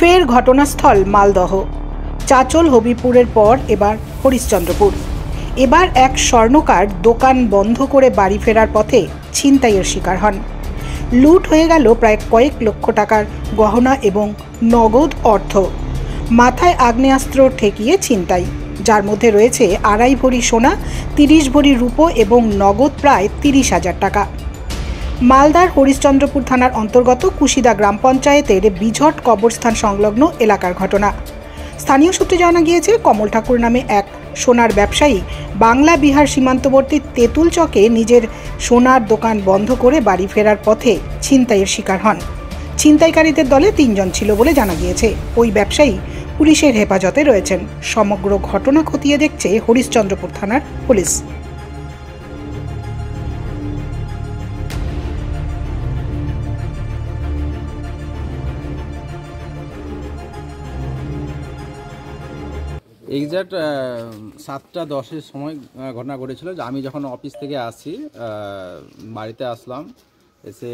ফের ঘটনাস্থল মালদহ। চাচল হবিপুরের পর এবার হরিশ্চন্দ্রপুর। এবার এক স্বর্ণকার দোকান বন্ধ করে বাড়ি ফেরার পথে ছিনতাইয়ের শিকার হন। লুট হয়ে গেল প্রায় কয়েক লক্ষ টাকার গহনা এবং নগদ অর্থ। মাথায় আগ্নেয়াস্ত্র ঠেকিয়ে ছিনতাই, যার মধ্যে রয়েছে 2.5 ভরি সোনা, 30 ভরি রূপো এবং নগদ প্রায় 30,000 টাকা। মালদার হরিশ্চন্দ্রপুর থানার অন্তর্গত কুশিদা গ্রাম পঞ্চায়েতের বিঝট কবরস্থান সংলগ্ন এলাকার ঘটনা। স্থানীয় সূত্রে জানা গিয়েছে, কমল ঠাকুর নামে এক সোনার ব্যবসায়ী বাংলা বিহার সীমান্তবর্তী তেঁতুল চকে নিজের সোনার দোকান বন্ধ করে বাড়ি ফেরার পথে ছিনতাইয়ের শিকার হন। ছিনতাইকারীদের দলে 3 জন ছিল বলে জানা গিয়েছে। ওই ব্যবসায়ী পুলিশের হেফাজতে রয়েছেন। সমগ্র ঘটনা খতিয়ে দেখছে হরিশ্চন্দ্রপুর থানার পুলিশ। এক্স্যাক্ট 7:10-এর সময় ঘটনা ঘটেছিল। যে আমি যখন অফিস থেকে আসি, বাড়িতে আসলাম, এসে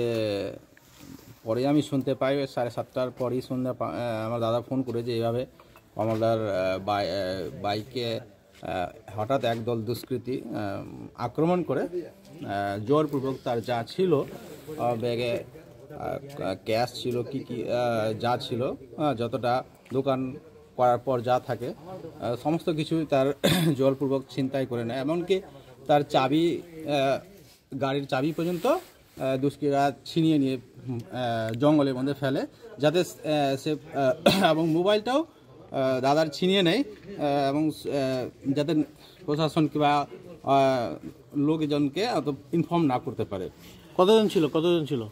পরে আমি শুনতে পাই 7:30টার পরেই আমার দাদা ফোন করে যে এইভাবে কমলদার বাইকে হঠাৎ একদল দুষ্কৃতী আক্রমণ করে জোরপূর্বক তার যা ছিল, ব্যাগে ক্যাশ ছিল, কি যা ছিল, যতটা দোকান করার পর যা থাকে সমস্ত কিছু তার জোরপূর্বক ছিনতাই করে নেয়। এমনকি তার চাবি, গাড়ির চাবি পর্যন্ত দুষ্কৃতীরা ছিনিয়ে নিয়ে জঙ্গলের মধ্যে ফেলে, যাতে সে এবং মোবাইলটাও দাদার ছিনিয়ে নেয়, এবং যাতে প্রশাসন কিংবা লোকজনকে অত ইনফর্ম না করতে পারে। কতজন ছিল?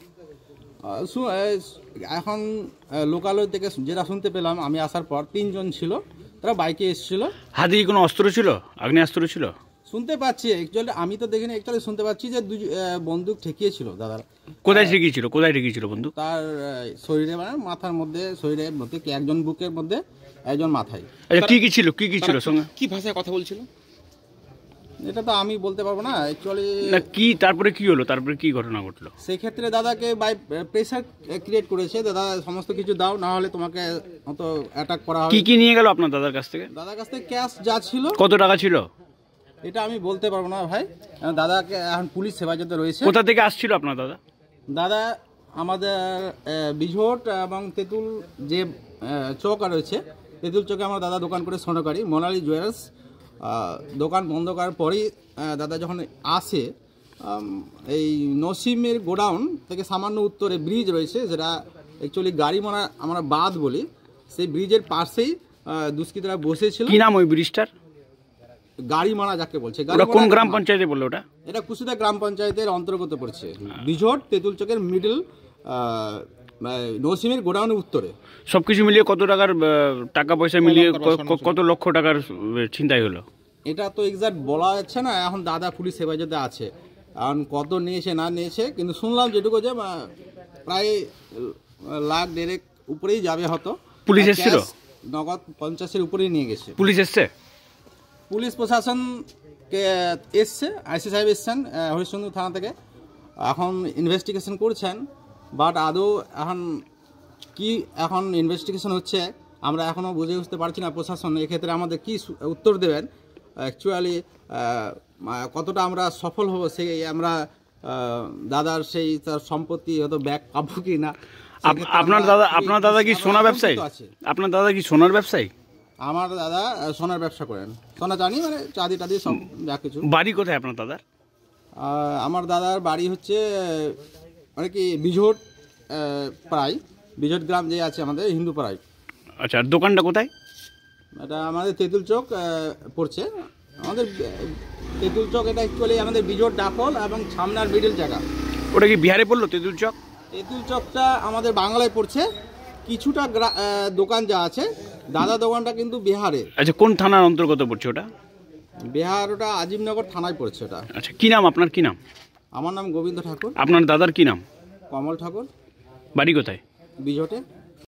এখন লোকালয় থেকে যেটা শুনতে পেলাম আমি আসার পর 3 জন ছিল, তারা বাইকে এসেছিল। হাতে কোনো অস্ত্র ছিল? আগ্নেয়াস্ত্র ছিল? শুনতে পাচ্ছি, অ্যাকচুয়ালি আমি তো দেখিনি, অ্যাকচুয়ালি শুনতে পাচ্ছি যে বন্দুক ঠেকিয়েছিল দাদার। কোথায় ঠেকিয়েছিল বন্দুক? তার শরীরে, মানে মাথার মধ্যে, শরীরের মধ্যে, একজন বুকের মধ্যে, একজন মাথায়। আচ্ছা, কি ছিল সঙ্গে? কি ভাষায় কথা বলছিল এটা তো আমি বলতে পারবো না অ্যাকচুয়ালি। কি তারপরে কি হলো? তারপরে কি ঘটনা ঘটলো? সেই ক্ষেত্রে দাদাকে বাই প্রেসার ক্রিয়েট করেছে, দাদা সমস্ত কিছু দাও, না হলে তোমাকে অত অ্যাটাক করা হবে। কি নিয়ে গেল আপনার দাদার কাছ থেকে? দাদার কাছ থেকে ক্যাশ যা ছিল। কত টাকা ছিল? এটা আমি বলতে পারবো না ভাই, দাদাকে এখন পুলিশ হেফাজতে রয়েছে। কোথা থেকে আসছিল আপনার দাদা? দাদা আমাদের বিঝট এবং তেঁতুল যে চৌক রয়েছে, তেঁতুল চৌকে আমার দাদা দোকান করে স্বর্ণকারী মোনালি জুয়েলার্স। দোকান বন্ধ করার পরেই দাদা যখন আসে, এই নসিমের গোডাউন থেকে সামান্য উত্তরে ব্রিজ রয়েছে, যেটা অ্যাকচুয়ালি গাড়িমারা আমরা বাঁধ বলি, সেই ব্রিজের পাশেই দুষ্কৃতীরা বসেছিল। কি নাম ওই ব্রিজটার? গাড়িমারা যাকে বলছে। কোন গ্রাম পঞ্চায়েতে বললো ওটা? এটা কুশিদা গ্রাম পঞ্চায়েতের অন্তর্গত পড়ছে। বিঝট তেঁতুল চকের মিডল, নসিমের গোডাউনের উত্তরে। সবকিছু মিলিয়ে কত টাকার টাকা পয়সা মিলিয়ে কত লক্ষ টাকার ছিনতাই হলো? এটা তো এক্সাক্ট বলা যাচ্ছে না। এখন দাদা পুলিশ হেফাজতে আছে, এখন কত নিয়েছে না নিয়েছে, কিন্তু শুনলাম যেটুকু যে প্রায় 1.5 লাখ উপরেই যাবে হয়তো। পুলিশ এসেছিল? নগদ 50-এর উপরেই নিয়ে গেছে। পুলিশ এসছে? পুলিশ প্রশাসনকে এসছে, আইসি সাহেব এসছেন হরিশ্চন্দ্রপুর থানা থেকে, এখন ইনভেস্টিগেশন করছেন। বাট আদৌ এখন ইনভেস্টিগেশন হচ্ছে, আমরা এখনও বুঝে উঠতে পারছি না প্রশাসন এক্ষেত্রে আমাদের কি উত্তর দেবেন। অ্যাকচুয়ালি কতটা আমরা সফল হব, সেই আমরা দাদার সেই তার সম্পত্তি হয়তো ব্যাগ পাবো কি না। আপনার দাদা কি সোনা ব্যবসায়ী? আপনার দাদা কি সোনার ব্যবসায়ী? আমার দাদা সোনার ব্যবসা করেন, সোনা জানি, মানে চাঁদি টাদি সব যা কিছু। বাড়ি কোথায় আপনার দাদার? আমার দাদার বাড়ি হচ্ছে মানে কি বিঝট পাড়ায়, বিঝট গ্রাম যে আছে আমাদের হিন্দু পাড়ায়। আচ্ছা, আর দোকানটা কোথায়? এটা আমাদের তেঁতুল চক পড়ছে। আমাদের তেঁতুল চক এটা অ্যাকচুয়ালি আমাদের বিঝট ডাকল এবং সামনার মিডল জায়গা। ওটা কি বিহারে পড়লো তেঁতুল চক? তেঁতুল চকটা আমাদের বাংলায় পড়ছে। কিছুটা দোকান যা আছে, দাদা দোকানটা কিন্তু বিহারে। আচ্ছা, কোন থানার অন্তর্গত পড়ছে ওটা? বিহার, ওটা আজিমনগর থানায় পড়ছে ওটা। আচ্ছা, কি নাম আপনার? কি নাম? আমার নাম গোবিন্দ ঠাকুর। আপনার দাদার কি নাম? কমল ঠাকুর। বাড়ি কোথায়? বিঝটে।